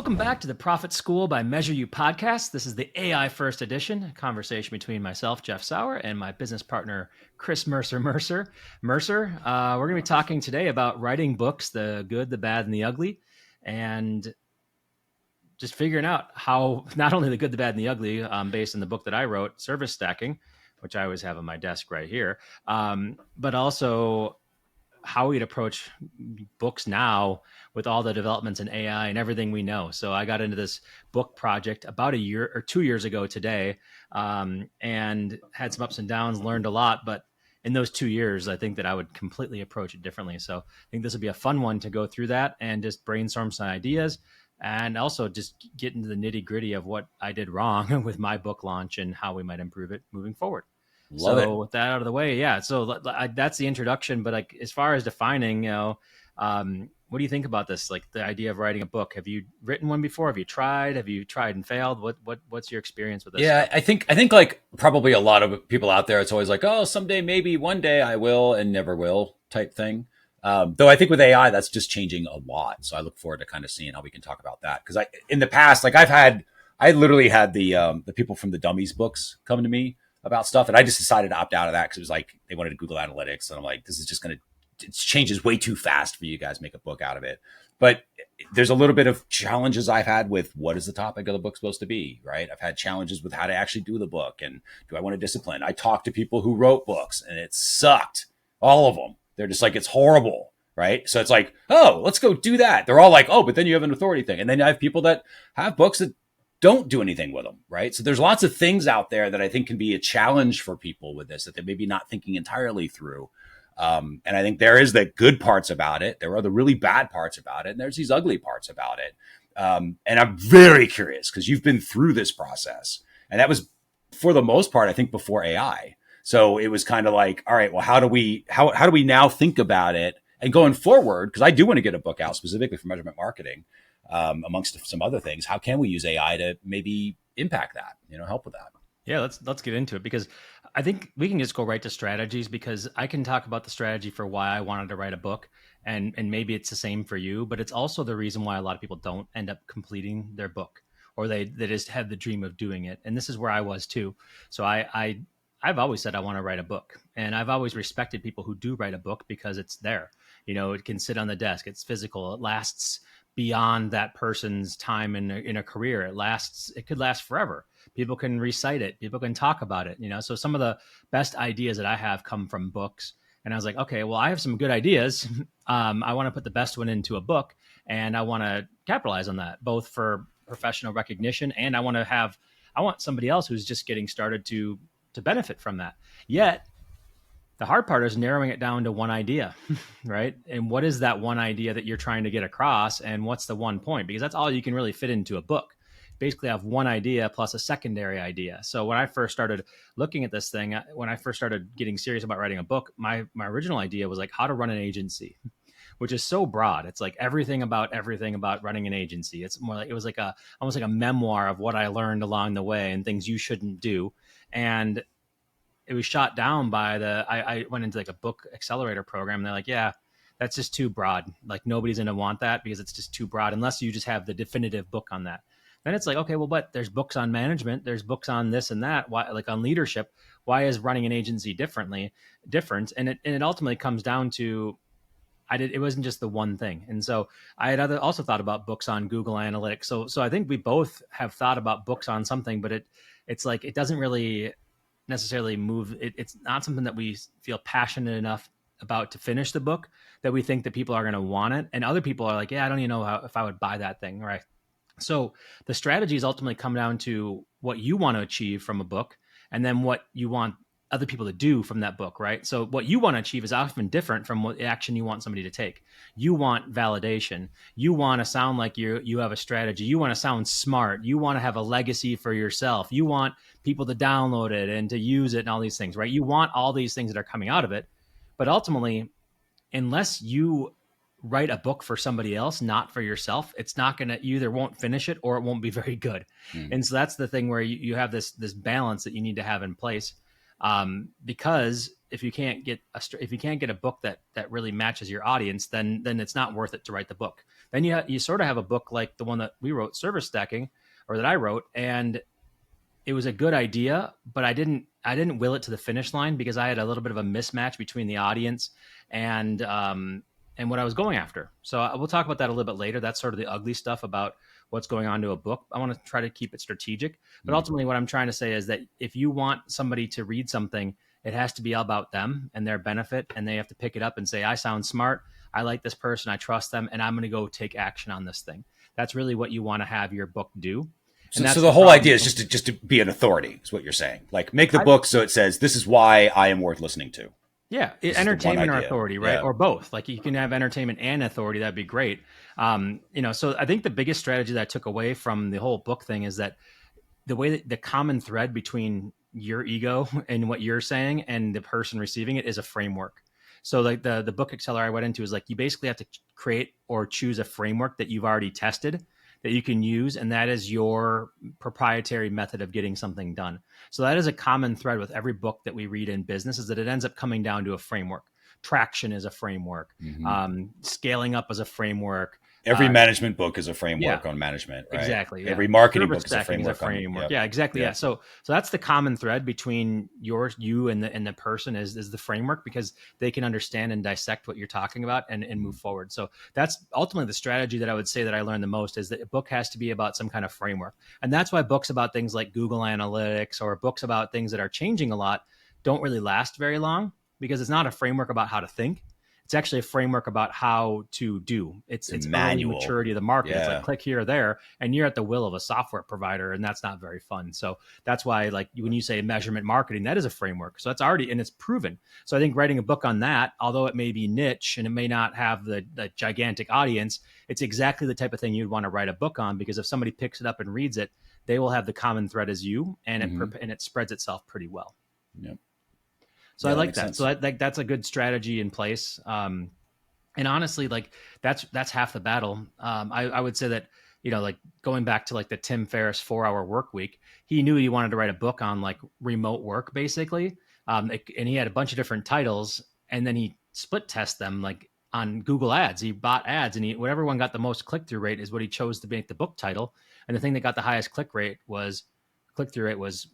Welcome back to the Profit School by Measure You podcast. This is the AI first edition, a conversation between myself, Jeff Sauer, and my business partner, Chris Mercer. We're going to be talking today about writing books, the good, the bad, and the ugly, and just figuring out how not only the good, the bad, and the ugly, based on the book that I wrote, Service Stacking, which I always have on my desk right here, but also how we'd approach books now with all the developments in AI and everything we know. So I got into this book project about a year or 2 years ago today, and had some ups and downs, learned a lot. But in those 2 years, I think that I would completely approach it differently. So I think this would be a fun one to go through that and just brainstorm some ideas and also just get into the nitty gritty of what I did wrong with my book launch and how we might improve it moving forward. Love it. With that out of the way, yeah. So that's the introduction. But like, as far as defining, what do you think about this? Like the idea of writing a book. Have you written one before? Have you tried? Have you tried and failed? What's your experience with this? Yeah, stuff? I think like probably a lot of people out there, it's always like, oh, someday, maybe one day I will and never will type thing. Though I think with AI, that's just changing a lot. So I look forward to kind of seeing how we can talk about that. Because in the past, like I literally had the people from the Dummies books come to me about stuff, and I just decided to opt out of that because it was like they wanted to Google Analytics, and I'm like, this is just going to, it changes way too fast for you guys to make a book out of it. But there's a little bit of challenges I've had with what is the topic of the book supposed to be, right? I've had challenges with how to actually do the book, and do I want to discipline? I talked to people who wrote books, and it sucked. All of them. They're just like, it's horrible, right? So it's like, oh, let's go do that. They're all like, oh, but then you have an authority thing. And then I have people that have books that don't do anything with them, right? So there's lots of things out there that I think can be a challenge for people with this that they're maybe not thinking entirely through. And I think there is the good parts about it. There are the really bad parts about it. And there's these ugly parts about it. And I'm very curious because you've been through this process. And that was, for the most part, I think before AI. So it was kind of like, all right, well, how do we now think about it? And going forward, because I do want to get a book out specifically for measurement marketing, amongst some other things, how can we use AI to maybe impact that, help with that? Yeah, let's get into it, because I think we can just go right to strategies, because I can talk about the strategy for why I wanted to write a book, and maybe it's the same for you, but it's also the reason why a lot of people don't end up completing their book, or they just have the dream of doing it. And this is where I was too. So I've always said I want to write a book, and I've always respected people who do write a book because it's there. It can sit on the desk. It's physical. It lasts beyond that person's time in a career. It could last forever. People can recite it. People can talk about it. So some of the best ideas that I have come from books. And I was like, okay, well, I have some good ideas. I want to put the best one into a book, and I want to capitalize on that, both for professional recognition, and I want somebody else who's just getting started to benefit from that. Yet the hard part is narrowing it down to one idea, right? And what is that one idea that you're trying to get across, and what's the one point? Because that's all you can really fit into a book. Basically, I have one idea plus a secondary idea. So when I first started looking at this thing, when I first started getting serious about writing a book, my original idea was like how to run an agency, which is so broad. It's like everything about running an agency. It's more like, it was like almost like a memoir of what I learned along the way and things you shouldn't do. And it was shot down by I went into like a book accelerator program, and they're like, yeah, that's just too broad. Like nobody's going to want that because it's just too broad unless you just have the definitive book on that. Then it's like, okay, well, but there's books on management. There's books on this and that. Why, like on leadership, why is running an agency different? And it ultimately comes down to, it wasn't just the one thing. And so I had also thought about books on Google Analytics. So I think we both have thought about books on something, but it's like, it doesn't really necessarily move. It's not something that we feel passionate enough about to finish the book, that we think that people are going to want it. And other people are like, yeah, I don't even know if I would buy that thing. Right. So the strategies ultimately come down to what you want to achieve from a book, and then what you want other people to do from that book, right? So what you want to achieve is often different from what action you want somebody to take. You want validation. You want to sound like you have a strategy. You want to sound smart. You want to have a legacy for yourself. You want people to download it and to use it and all these things, right? You want all these things that are coming out of it. But ultimately, unless you write a book for somebody else, not for yourself, it's not going to, you either won't finish it or it won't be very good. And so that's the thing where you have this balance that you need to have in place. Because if you can't get a book that really matches your audience, then it's not worth it to write the book. Then you sort of have a book like the one that we wrote, Service Stacking, or that I wrote, and it was a good idea, but I didn't will it to the finish line because I had a little bit of a mismatch between the audience and what I was going after. So we'll talk about that a little bit later. That's sort of the ugly stuff about what's going on to a book. I want to try to keep it strategic, but ultimately what I'm trying to say is that if you want somebody to read something, it has to be all about them and their benefit, and they have to pick it up and say, I sound smart, I like this person, I trust them, and I'm going to go take action on this thing. That's really what you want to have your book do. So the whole idea is just to be an authority, is what you're saying. Like, make the book so it says, this is why I am worth listening to. Yeah, entertainment or authority, right? Yeah. Or both. Like, you can have entertainment and authority. That'd be great. So I think the biggest strategy that I took away from the whole book thing is that the way that the common thread between your ego and what you're saying and the person receiving it is a framework. So like the book accelerator I went into is like, you basically have to create or choose a framework that you've already tested that you can use, and that is your proprietary method of getting something done. So that is a common thread with every book that we read in business, is that it ends up coming down to a framework. Traction is a framework. Scaling up is a framework. Every management book is a framework on management, right? Exactly. Yeah. Every marketing book is a framework. Yeah, exactly. Yeah. So that's the common thread between you and the person is the framework, because they can understand and dissect what you're talking about and move forward. So that's ultimately the strategy that I would say that I learned the most, is that a book has to be about some kind of framework. And that's why books about things like Google Analytics or books about things that are changing a lot don't really last very long, because it's not a framework about how to think. It's actually a framework about how to do. It's early maturity of the market. Yeah. It's like click here or there, and you're at the will of a software provider, and that's not very fun. So that's why, like, when you say measurement marketing, that is a framework. So that's already, and it's proven. So I think writing a book on that, although it may be niche and it may not have the gigantic audience, it's exactly the type of thing you'd want to write a book on, because if somebody picks it up and reads it, they will have the common thread as you, and it spreads itself pretty well. Yep. So I like that. Sense. So that's a good strategy in place. And honestly, like that's half the battle. I would say that, like going back to like the Tim Ferriss 4-Hour Work Week, he knew he wanted to write a book on like remote work, basically. And he had a bunch of different titles, and then he split test them like on Google Ads. He bought ads, and whatever one got the most click-through rate is what he chose to make the book title. And the thing that got the highest click-through rate was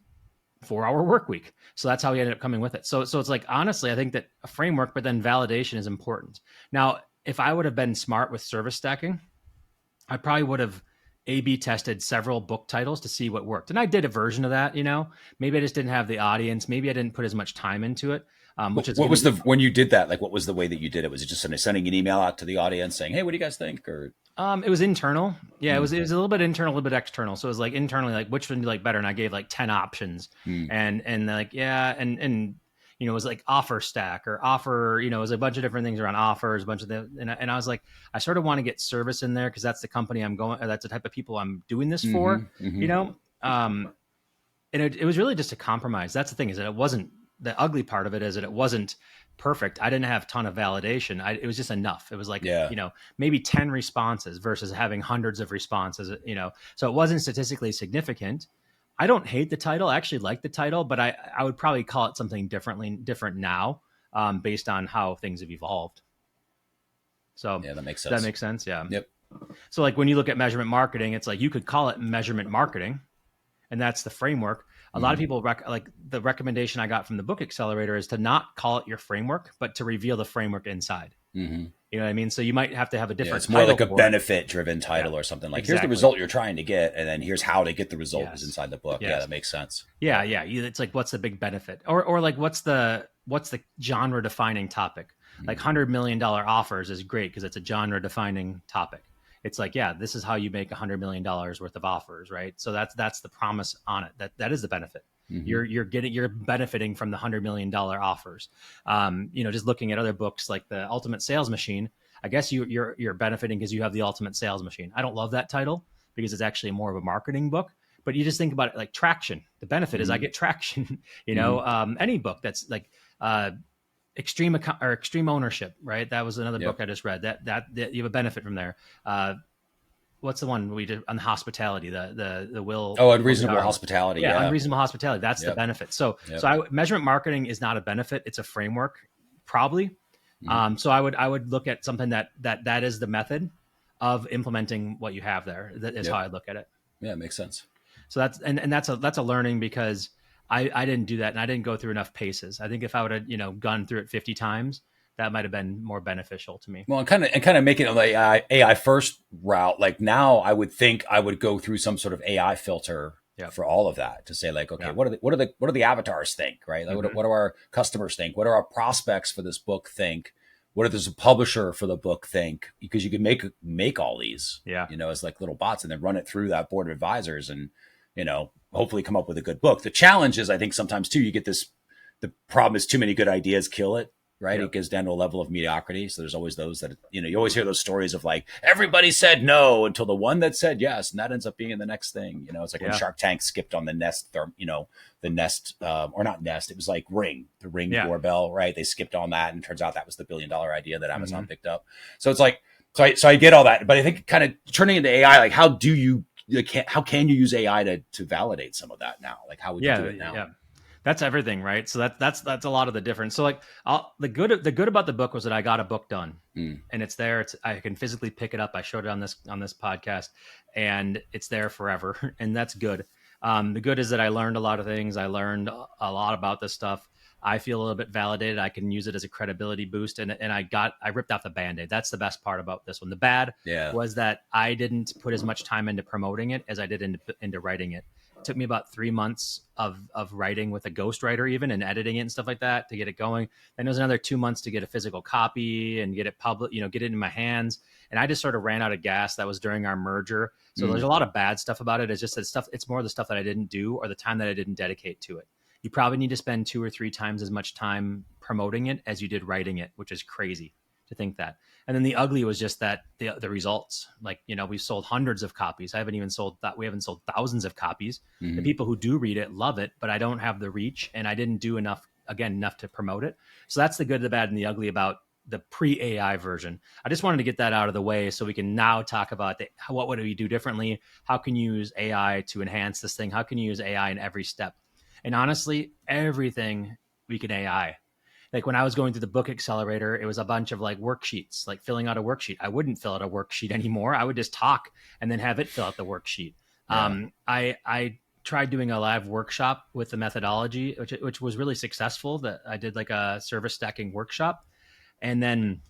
4-Hour Work Week. So that's how he ended up coming with it. So it's like, honestly, I think that a framework, but then validation is important. Now, if I would have been smart with service stacking, I probably would have A/B tested several book titles to see what worked. And I did a version of that, maybe I just didn't have the audience. Maybe I didn't put as much time into it. When you did that, like, what was the way that you did it? Was it just sending an email out to the audience saying, hey, what do you guys think? Or it was internal. Yeah, it was a little bit internal, a little bit external. So it was like internally, like, which one do you like better? And I gave like 10 options. And like, yeah, and it was like offer stack or offer, it was a bunch of different things around offers, a bunch of and I was like, I sort of want to get service in there, because that's the company I'm going, that's the type of people I'm doing this for, and it was really just a compromise. That's the thing, is that it wasn't, the ugly part of it is that it wasn't perfect. I didn't have a ton of validation. It was just enough. It was like, maybe 10 responses versus having hundreds of responses, so it wasn't statistically significant. I don't hate the title. I actually like the title, but I would probably call it something different now, based on how things have evolved. So yeah, that makes sense. That makes sense. Yeah. Yep. So like when you look at measurement marketing, it's like, you could call it measurement marketing, and that's the framework. A lot of people like the recommendation I got from the book accelerator is to not call it your framework, but to reveal the framework inside. You know what I mean? So you might have to have a different. It's more like a benefit-driven title or something. Like, here's the result you're trying to get, and then here's how to get the result is inside the book. Yeah, that makes sense. Yeah. It's like, what's the big benefit, or like what's the genre-defining topic? Like $100 million offers is great because it's a genre-defining topic. It's like, yeah, this is how you make $100 million worth of offers, right? So that's the promise on it. That is the benefit. You're benefiting from the $100 million offers. Just looking at other books like The Ultimate Sales Machine, I guess you're benefiting because you have the ultimate sales machine. I don't love that title because it's actually more of a marketing book. But you just think about it like traction. The benefit is I get traction. Any book that's like extreme ownership, right? That was another book I just read. That you have a benefit from there. What's the one we did on the hospitality? The Will. Oh, Unreasonable Hospitality. Yeah, Unreasonable Hospitality. That's the benefit. So measurement marketing is not a benefit; it's a framework, probably. So I would look at something that is the method. of implementing what you have there. That is how Yep. I look at it. Yeah, it makes sense. So and that's a learning, because I didn't do that, and I didn't go through enough paces. I think if I would have, gone through it 50 times, that might have been more beneficial to me. Well, and kind of make it an AI first route. Like now, I would think I would go through some sort of AI filter Yeah. for all of that to say like, okay, Yeah. what do the avatars think, right? Like, Mhm. what do our customers think? What do our prospects for this book think? What does the publisher for the book think? Because you can make all these, Yeah. as like little bots, and then run it through that board of advisors, and hopefully come up with a good book. The challenge is, I think sometimes too, you get this. The problem is too many good ideas kill it, right? Yeah. It gets down to a level of mediocrity. So there's always those that, you always hear those stories of like, everybody said no until the one that said yes. And that ends up being the next thing. It's like when Yeah. Shark Tank skipped on the Nest, the Nest, or not Nest, it was like the Ring Yeah. doorbell, right? They skipped on that. And it turns out that was the $1 billion idea that Amazon Mhm. picked up. So it's like, so I get all that, but I think kind of turning into AI, like how can you use AI to validate some of that now? Like how would you do it now? Yeah. That's everything, right? So that's a lot of the difference. So like, the good about the book was that I got a book done, Mm. and it's there. I can physically pick it up. I showed it on this podcast, and it's there forever, and that's good. The good is that I learned a lot of things. I learned a lot about this stuff. I feel a little bit validated. I can use it as a credibility boost, and I ripped off the Band-Aid. That's the best part about this one. The bad Yeah. was that I didn't put as much time into promoting it as I did into writing it. It took me about 3 months of writing with a ghostwriter, even, and editing it and stuff like that to get it going. Then it was another 2 months to get a physical copy and get it public, get it in my hands. And I just sort of ran out of gas. That was during our merger. So there's a lot of bad stuff about it. It's just that stuff. It's more the stuff that I didn't do, or the time that I didn't dedicate to it. You probably need to spend 2 or 3 times as much time promoting it as you did writing it, which is crazy to think that. And then the ugly was just that the results, like, we've sold hundreds of copies. We haven't sold thousands of copies. Mm-hmm. The people who do read it love it, but I don't have the reach, and I didn't do enough to promote it. So that's the good, the bad, and the ugly about the pre-AI version. I just wanted to get that out of the way so we can now talk about what would we do differently? How can you use AI to enhance this thing? How can you use AI in every step? And honestly, everything we can AI. Like when I was going through the book accelerator, it was a bunch of like worksheets, like filling out a worksheet. I wouldn't fill out a worksheet anymore. I would just talk and then have it fill out the worksheet. Yeah. I tried doing a live workshop with the methodology, which was really successful. That I did like a service stacking workshop, and then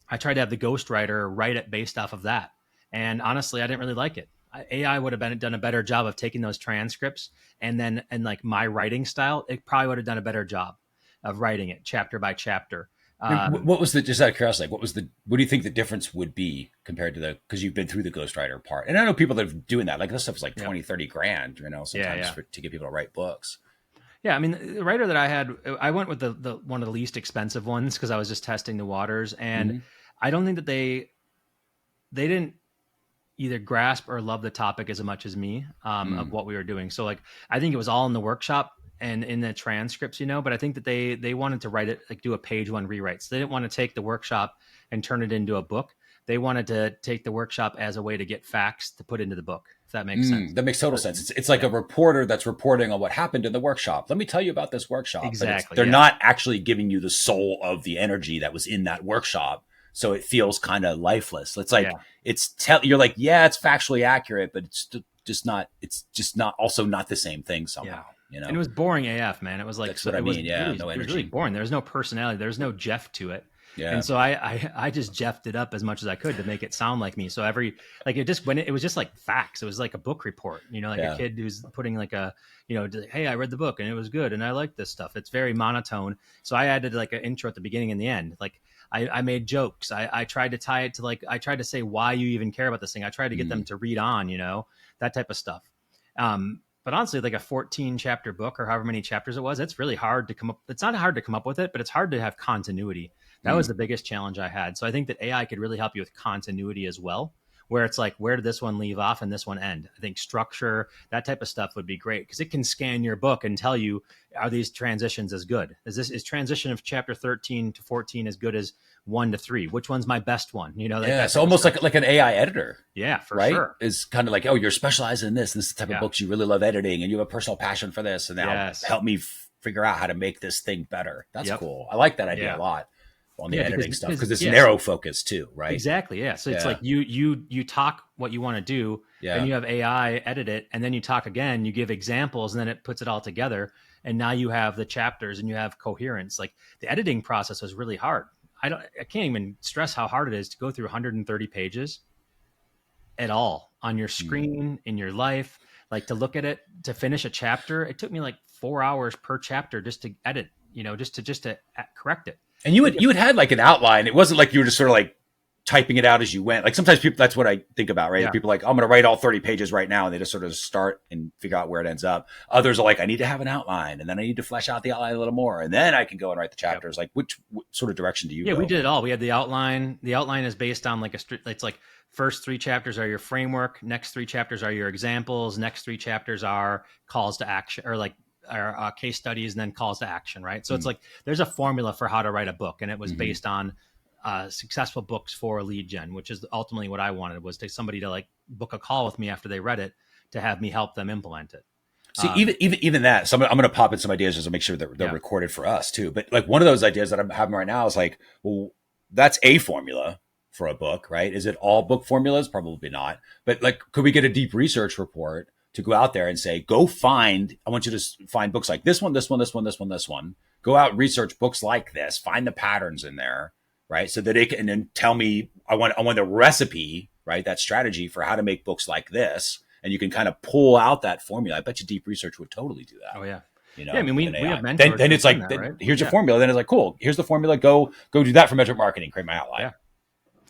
I tried to have the ghostwriter write it based off of that. And honestly, I didn't really like it. AI would have done a better job of taking those transcripts, and like my writing style, it probably would have done a better job of writing it chapter by chapter. What was just out of curiosity, like, what do you think the difference would be compared to because you've been through the ghostwriter part? And I know people that are doing that, like this stuff is like 20, 30 grand, sometimes to get people to write books. Yeah. I mean, the writer that I had, I went with the one of the least expensive ones because I was just testing the waters. And I don't think that they didn't either grasp or love the topic as much as me of what we were doing. So like, I think it was all in the workshop and in the transcripts, but I think that they wanted to write it, like do a page 1 rewrite. So they didn't want to take the workshop and turn it into a book. They wanted to take the workshop as a way to get facts to put into the book, if that makes sense. That makes total sense. It's like a reporter that's reporting on what happened in the workshop. Let me tell you about this workshop. Exactly. They're not actually giving you the soul of the energy that was in that workshop. So it feels kind of lifeless. It's like, you're like, yeah, it's factually accurate, but it's just not also not the same thing somehow. And it was boring AF, man. It was like, that's what I mean. It no energy. was really boring. There was no personality. There was no Jeff to it. Yeah. And so I just Jeffed it up as much as I could to make it sound like me. So it was just like facts. It was like a book report, a kid who's putting like hey, I read the book and it was good and I like this stuff. It's very monotone. So I added like an intro at the beginning and the end. Like I made jokes. I tried to tie it to I tried to say why you even care about this thing. I tried to get them to read on, that type of stuff. But honestly, like a 14 chapter book or however many chapters it was, it's really hard to come up. It's not hard to come up with it, but it's hard to have continuity. That was the biggest challenge I had. So I think that AI could really help you with continuity as well, where it's like, where did this one leave off and this one end? I think structure, that type of stuff would be great because it can scan your book and tell you, are these transitions as good? Is transition of chapter 13 to 14 as good as 1 to 3? Which one's my best one? It's almost like an AI editor. Yeah, for right? Sure. Is kind of like, oh, you're specialized in this. This is the type of books you really love editing, and you have a personal passion for this, and now help me figure out how to make this thing better. That's cool. I like that idea a lot. on the Yeah, editing stuff because it's yes, narrow focus too, right? exactly. Yeah. So it's Yeah, like you talk what you want to do, then yeah. you have AI edit it, and then you talk again, you give examples, and then it puts it all together. And now you have the chapters and you have coherence. Like the editing process was really hard. I can't even stress how hard it is to go through 130 pages at all on your Hmm. screen in your life. Like to look at it to finish a chapter, it took me like 4 hours per chapter just to edit, just to correct it. And you had like an outline. It wasn't like you were just sort of like typing it out as you went. Like sometimes people, that's what I think about, right? Yeah. People are like, I'm going to write all 30 pages right now. And they just sort of start and figure out where it ends up. Others are like, I need to have an outline and then I need to flesh out the outline a little more. And then I can go and write the Yep. chapters. Like what sort of direction do you Yeah, we go? did it all. We had the outline. The outline is based on like it's like first three chapters are your framework, next three chapters are your examples, next three chapters are calls to action or like case studies and then calls to action, right? So it's Mm-hmm. like there's a formula for how to write a book, and it was Mm-hmm. based on successful books for lead gen, which is ultimately what I wanted was to somebody to like book a call with me after they read it to have me help them implement it. See, even that. So I'm going to pop in some ideas just to make sure that they're Yeah, recorded for us too. But like one of those ideas that I'm having right now is like, well, that's a formula for a book, right? Is it all book formulas? Probably not. But like, could we get a deep research report to go out there and say, go find? I want you to find books like this one, this one, this one, this one, this one. Go out and research books like this. Find the patterns in there, right? So that it can and then tell me. I want the recipe, right? That strategy for how to make books like this, and you can kind of pull out that formula. I bet you deep research would totally do that. oh yeah, You yeah. I know, mean, with we an we have AI. mentors Then who've it's done like, that, right? here's your Yeah, formula. Then it's like, cool. Here's the formula. Go do that for metric marketing. Create my outline. yeah.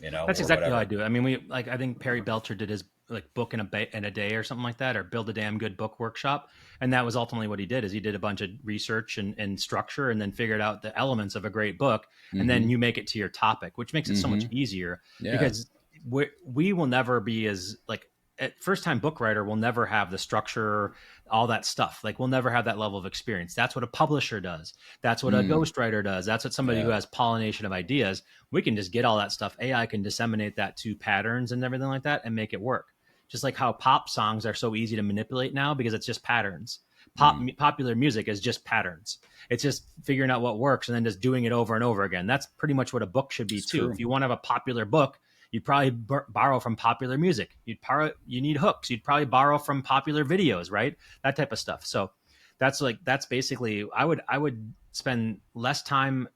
You know, That's or exactly how I whatever. do it. I mean, I think Perry Belcher did his like book in a day or something like that, or build a damn good book workshop, and that was ultimately what he did. Is he did a bunch of research and structure, and then figured out the elements of a great book, and Mm-hmm. then you make it to your topic, which makes it so much Mm-hmm. easier Yeah. because we will never be as like at first time book writer will never have the structure, all that stuff. Like we'll never have that level of experience. That's what a publisher does. That's what a Mm. ghostwriter does. That's what somebody who Yeah. has pollination of ideas. We can just get all that stuff. AI can disseminate that to patterns and everything like that and make it work. Just like how pop songs are so easy to manipulate now because it's just patterns. Mm. Popular music is just patterns. It's just figuring out what works and then just doing it over and over again. That's pretty much what a book should be It's too. true. If you want to have a popular book, you'd probably borrow from popular music. You need hooks. You'd probably borrow from popular videos, right? That type of stuff. So that's basically I would spend less time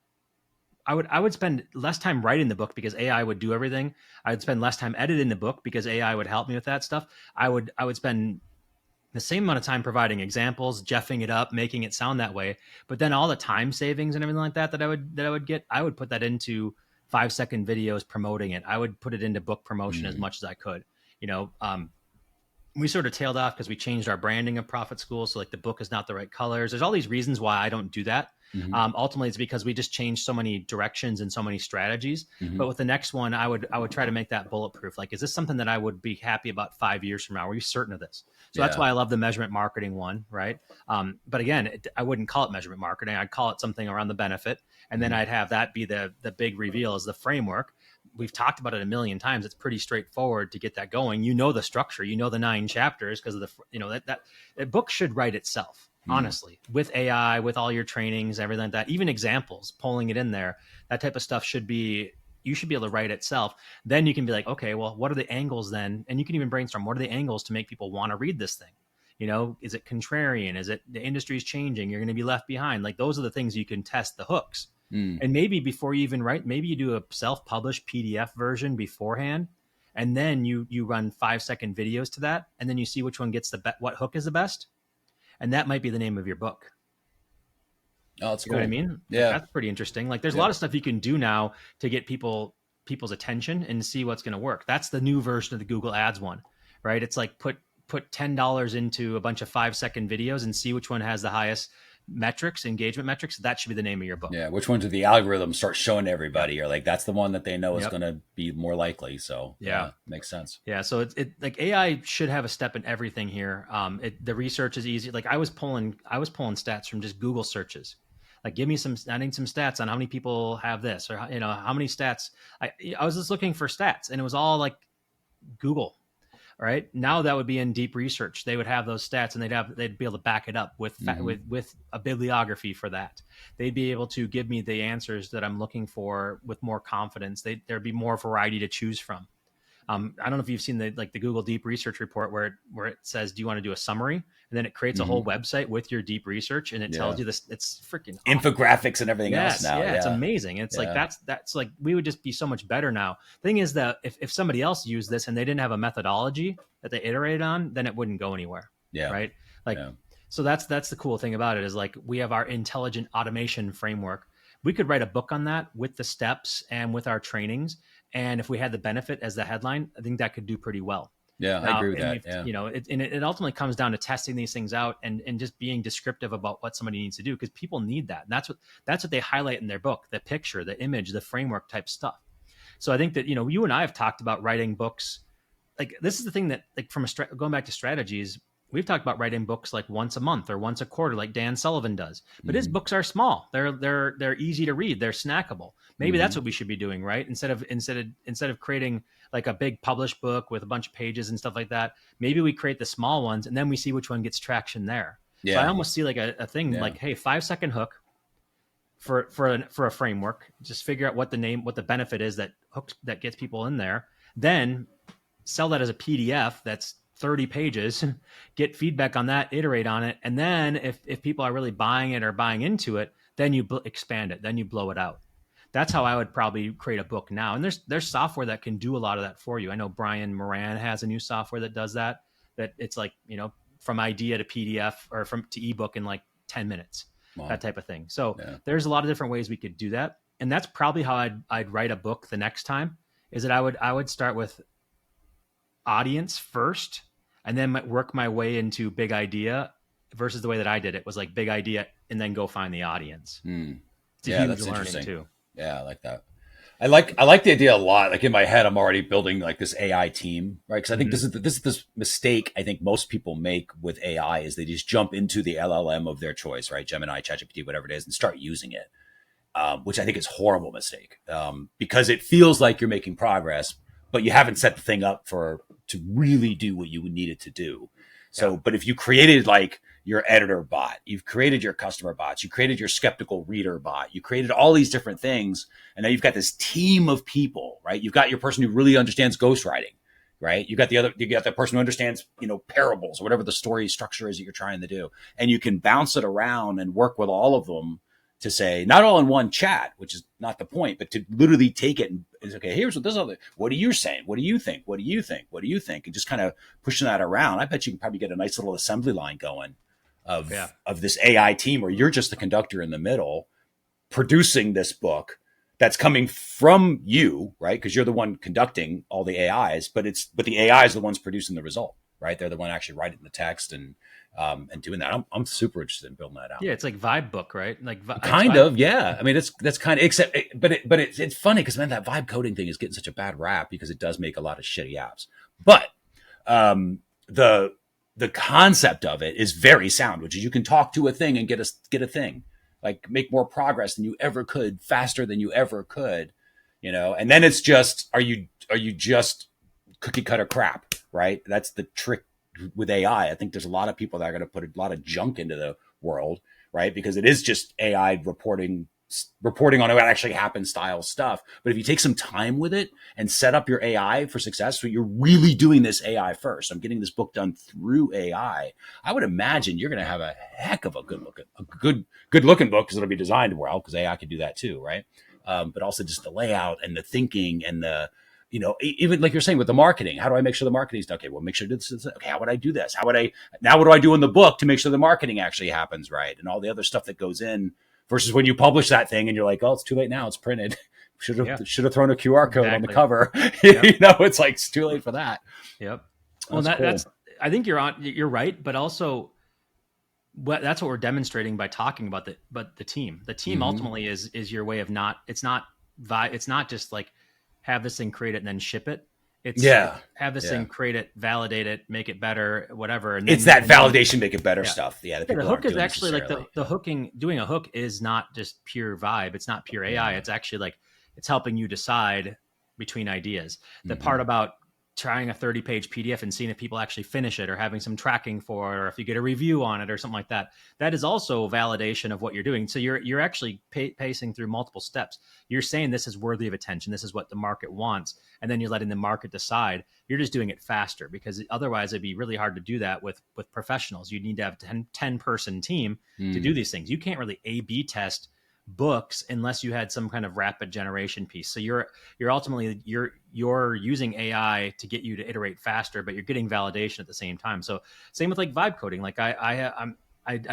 I would spend less time writing the book because AI would do everything. I'd spend less time editing the book because AI would help me with that stuff. I would spend the same amount of time providing examples, jeffing it up, making it sound that way. But then all the time savings and everything like that that I would get, I would put that into 5-second videos promoting it. I would put it into book promotion as Mm. much as I could. You know, we sort of tailed off because we changed our branding of Profit School. So like the book is not the right colors. There's all these reasons why I don't do that. Mm-hmm. Ultimately, it's because we just changed so many directions and so many strategies. Mm-hmm. But with the next one, I would try to make that bulletproof. Like, is this something that I would be happy about 5 years from now? Are you certain of this? So that's Yeah. why I love the measurement marketing one, right? But again, I wouldn't call it measurement marketing. I'd call it something around the benefit, and then Mm-hmm. I'd have that be the big reveal as the framework. We've talked about it a million times. It's pretty straightforward to get that going. You know the structure. You know the 9 chapters because of that book should write itself. Mm. Honestly, with AI, with all your trainings, everything like that, even examples, pulling it in there, that type of stuff you should be able to write itself. Then you can be like, okay, well, what are the angles then? And you can even brainstorm what are the angles to make people want to read this thing. Is it contrarian? Is it the industry's changing? You're going to be left behind. Like those are the things you can test the hooks. Mm. And maybe before you even write, maybe you do a self-published PDF version beforehand, and then you run 5-second videos to that, and then you see which one gets what hook is the best, and that might be the name of your book. Oh, that's You know what I cool. mean? Like Yeah. that's pretty interesting. Like there's a Yeah. lot of stuff you can do now to get people's attention and see what's going to work. That's the new version of the Google Ads one, right? It's like put $10 into a bunch of 5-second videos and see which one has the highest metrics, engagement metrics. That should be the name of your book. Yeah. Which one do the algorithms start showing to Yep. everybody? Or like that's the one that they know is Yep. going to be more likely. So Yeah. yeah, makes sense. Yeah, so it's like AI should have a step in everything here. The research is easy. Like I was pulling stats from just Google searches. Like, I need some stats on how many people have this, or how many stats. I was just looking for stats, and it was all like Google. right? Now that would be in deep research. They would have those stats, and they'd be able to back it up with with a bibliography for that. They'd be able to give me the answers that I'm looking for with more confidence. There'd be more variety to choose from. I don't know if you've seen the Google Deep Research report where it says, "Do you want to do a summary?" And then it creates a whole website with your deep research, and it tells you this. It's freaking awesome. Infographics and everything else now. Yeah, it's amazing. It's like that's like we would just be so much better now. Thing is that if somebody else used this and they didn't have a methodology that they iterated on, then it wouldn't go anywhere. Yeah. Right. Like, so that's the cool thing about it is like we have our intelligent automation framework. We could write a book on that with the steps and with our trainings. And if we had the benefit as the headline, I think that could do pretty well. Yeah, I agree with that. Yeah. You know, it ultimately comes down to testing these things out and just being descriptive about what somebody needs to do, because people need that. And that's what they highlight in their book: the picture, the image, the framework type stuff. So I think that, you know, you and I have talked about writing books. Like, this is the thing that, like, going back to strategies, we've talked about writing books like once a month or once a quarter, like Dan Sullivan does. But his books are small. They're easy to read. They're snackable. Maybe that's what we should be doing, right? Instead of creating like a big published book with a bunch of pages and stuff like that, maybe we create the small ones and then we see which one gets traction there. Yeah. So I almost see like a thing like, hey, 5-second hook for a framework. Just figure out what the benefit is that gets people in there. Then sell that as a PDF that's 30 pages, get feedback on that, iterate on it. And then if people are really buying it or buying into it, then you expand it, then you blow it out. That's how I would probably create a book now. And there's software that can do a lot of that for you. I know Brian Moran has a new software that does that it's like, you know, from idea to PDF or to ebook in like 10 minutes, that type of thing. So there's a lot of different ways we could do that. And that's probably how I'd write a book the next time, is that I would start with audience first and then work my way into big idea, versus the way that I did it was like big idea and then go find the audience. It's a huge learning too. Yeah, I like that. I like the idea a lot. Like, in my head, I'm already building like this AI team, right? Because I think this is this mistake I think most people make with AI is they just jump into the LLM of their choice, right? Gemini, ChatGPT, whatever it is, and start using it, which I think is a horrible mistake, because it feels like you're making progress, but you haven't set the thing up to really do what you would need it to do. So, but if you created like your editor bot, you've created your customer bots, you created your skeptical reader bot, you created all these different things, and now you've got this team of people, right? You've got your person who really understands ghostwriting, right? You got the person who understands, you know, parables or whatever the story structure is that you're trying to do, and you can bounce it around and work with all of them to say, not all in one chat, which is not the point, but to literally take it and it's okay, here's what this other, what are you saying? What do you think? What do you think? What do you think? And just kind of pushing that around. I bet you can probably get a nice little assembly line going of this AI team where you're just the conductor in the middle producing this book that's coming from you, right? Because you're the one conducting all the AIs, but the AI is the ones producing the result, right? They're the one actually writing the text and doing that. I'm super interested in building that out. Yeah, it's like Vibe book, right? Like kind of, yeah. I mean, that's kind of but it's funny because, man, that vibe coding thing is getting such a bad rap because it does make a lot of shitty apps. But the concept of it is very sound, which is you can talk to a thing and get a thing, like make more progress than you ever could, faster than you ever could, you know. And then it's just, are you just cookie cutter crap, right? That's the trick with AI. I think there's a lot of people that are going to put a lot of junk into the world, right? Because it is just AI reporting on what actually happened style stuff. But if you take some time with it and set up your AI for success, so you're really doing this AI first, I'm getting this book done through AI, I would imagine you're going to have a heck of a good looking book, because it'll be designed well, because AI can do that too, right? But also just the layout and the thinking and the, you know, even like you're saying with the marketing, how do I make sure the marketing's okay? Well, make sure this is okay. How would I do this? What do I do in the book to make sure the marketing actually happens right? And all the other stuff that goes in, versus when you publish that thing and you're like, oh, it's too late now. It's printed. Should have thrown a QR code on the cover. You know, it's like, it's too late for that. Yep. Well, that's I think you're right. But also that's what we're demonstrating by talking about the team. The team ultimately is your way of it's not just like have this thing, create it, and then ship it. It's have this thing, create it, validate it, make it better, whatever. And then, it's that validation, make it better stuff. Yeah. The hook is actually like the hooking, doing a hook is not just pure vibe. It's not pure AI. It's actually like, it's helping you decide between ideas. The part about trying a 30-page PDF and seeing if people actually finish it, or having some tracking for it, or if you get a review on it or something like that. That is also validation of what you're doing. So you're actually pacing through multiple steps. You're saying this is worthy of attention. This is what the market wants. And then you're letting the market decide. You're just doing it faster, because otherwise it'd be really hard to do that with professionals. You'd need to have a 10 person team to do these things. You can't really A/B test books unless you had some kind of rapid generation piece. So you're ultimately you're using AI to get you to iterate faster, but you're getting validation at the same time. So same with like vibe coding. Like I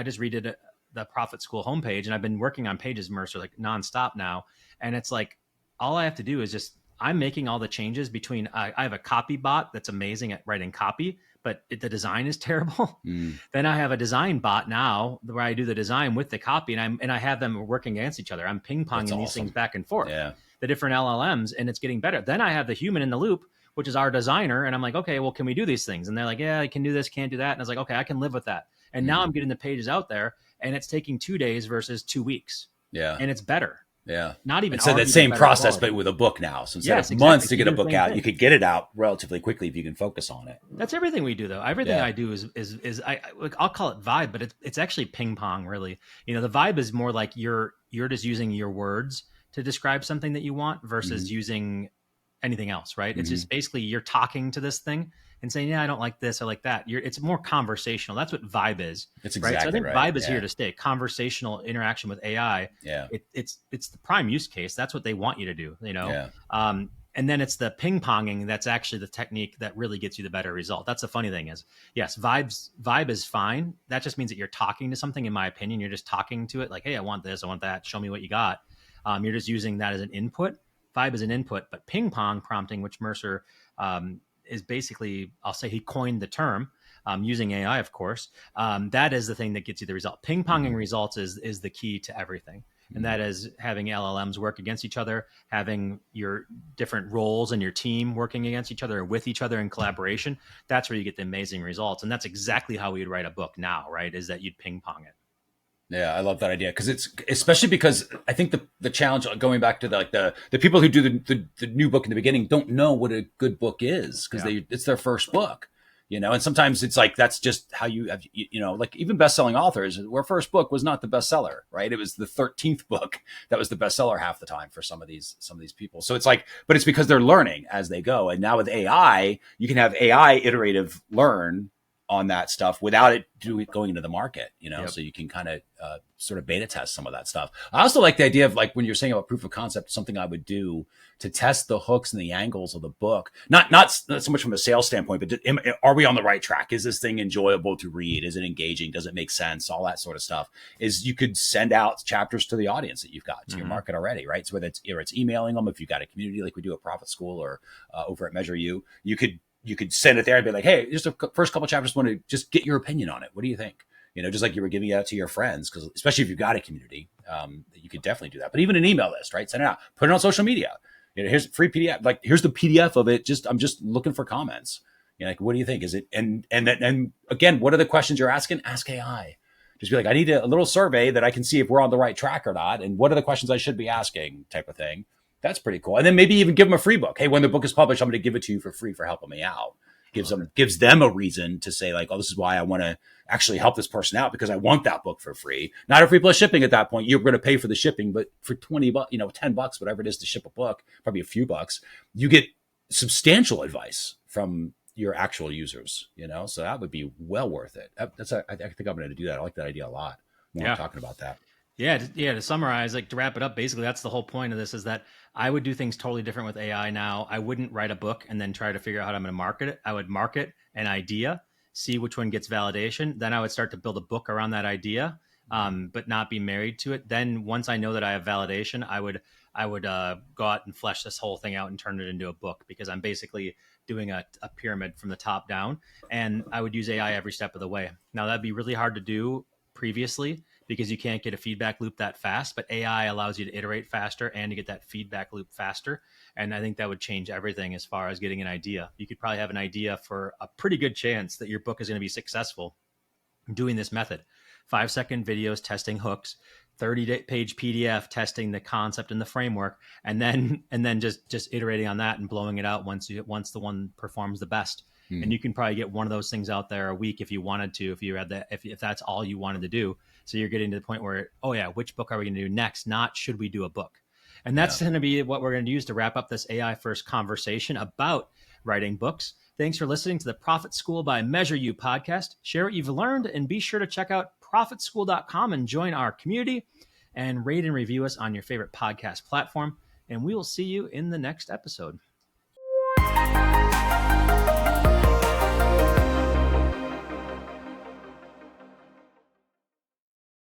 just redid the Profit School homepage, and I've been working on Pages Mercer like nonstop now. And it's like all I have to do is just I'm making all the changes between. I have a copy bot that's amazing at writing copy, but the design is terrible. Then I have a design bot now where I do the design with the copy, and I have them working against each other. I'm ping ponging these things back and forth, the different LLMs, and it's getting better. Then I have the human in the loop, which is our designer, and I'm like, okay, well, can we do these things? And they're like, yeah, I can do this, can't do that. And I was like, okay, I can live with that. And now I'm getting the pages out there, and it's taking 2 days versus 2 weeks. Yeah, and it's better. Yeah. Not even. So that same process, but with a book now. So instead of months to get a book out, you could get it out relatively quickly if you can focus on it. That's everything we do, though. Everything I do is I'll call it vibe, but it's actually ping pong, really. You know, the vibe is more like you're just using your words to describe something that you want versus using anything else, right? It's just basically you're talking to this thing and saying, yeah, I don't like this, I like that. It's more conversational. That's what vibe is. It's exactly right. So I think vibe is here to stay. Conversational interaction with AI. Yeah. It's the prime use case. That's what they want you to do, you know? Yeah. And then it's the ping-ponging that's actually the technique that really gets you the better result. That's the funny thing is, yes, vibe is fine. That just means that you're talking to something, in my opinion. You're just talking to it like, hey, I want this, I want that. Show me what you got. You're just using that as an input. Vibe is an input, but ping-pong prompting, which Mercer is basically, I'll say he coined the term using AI, of course. That is the thing that gets you the result. Ping-ponging results is the key to everything. And that is having LLMs work against each other, having your different roles in your team working against each other and with each other in collaboration. That's where you get the amazing results. And that's exactly how we'd write a book now, right? Is that you'd ping pong it. Yeah, I love that idea because it's especially because I think the challenge going back to the people who do the new book in the beginning don't know what a good book is because it's their first book. You know, and sometimes it's like that's just how you have, you know, like even best-selling authors, their first book was not the bestseller, right? It was the 13th book that was the bestseller half the time for some of these people. So it's like, but it's because they're learning as they go. And now with AI, you can have AI iterative learn on that stuff without it going into the market, you know, so you can kind of sort of beta test some of that stuff. I also like the idea of like when you're saying about proof of concept, something I would do to test the hooks and the angles of the book, not so much from a sales standpoint, but are we on the right track? Is this thing enjoyable to read? Is it engaging? Does it make sense? All that sort of stuff is you could send out chapters to the audience that you've got to your market already, right? So whether it's emailing them, if you've got a community like we do at Profit School or over at Measure U, you could send it there and be like, hey, just the first couple chapters, want to just get your opinion on it. What do you think? You know, just like you were giving it out to your friends, because especially if you've got a community, you could definitely do that. But even an email list, right? Send it out, put it on social media. You know, here's free PDF. Like, here's the PDF of it. I'm just looking for comments. You know, like, what do you think? Is it? And again, what are the questions you're asking? Ask AI. Just be like, I need a little survey that I can see if we're on the right track or not. And what are the questions I should be asking type of thing. That's pretty cool. And then maybe even give them a free book. Hey, when the book is published, I'm going to give it to you for free for helping me out. Gives them a reason to say like, oh, this is why I want to actually help this person out because I want that book for free. Not a free plus shipping at that point. You're going to pay for the shipping, but for $20, $10, whatever it is to ship a book, probably a few bucks, you get substantial advice from your actual users, you know? So that would be well worth it. I think I'm going to do that. I like that idea a lot. More talking about that. Yeah. To summarize, like to wrap it up, basically that's the whole point of this is that I would do things totally different with AI now. I wouldn't write a book and then try to figure out how I'm going to market it. I would market an idea, see which one gets validation. Then I would start to build a book around that idea, but not be married to it. Then once I know that I have validation, I would go out and flesh this whole thing out and turn it into a book because I'm basically doing a pyramid from the top down, and I would use AI every step of the way. Now that'd be really hard to do previously because you can't get a feedback loop that fast, but AI allows you to iterate faster and to get that feedback loop faster. And I think that would change everything as far as getting an idea. You could probably have an idea for a pretty good chance that your book is going to be successful doing this method. 5-second videos, testing hooks, 30-page PDF testing the concept and the framework, and then just iterating on that and blowing it out once the one performs the best. Hmm. And you can probably get one of those things out there a week if you wanted to, if you had that, if that's all you wanted to do. So you're getting to the point where, oh yeah, which book are we going to do next? Not should we do a book? And that's Yeah. going to be what we're going to use to wrap up this AI first conversation about writing books. Thanks for listening to the Profit School by Measure You podcast. Share what you've learned and be sure to check out profitschool.com and join our community and rate and review us on your favorite podcast platform. And we will see you in the next episode.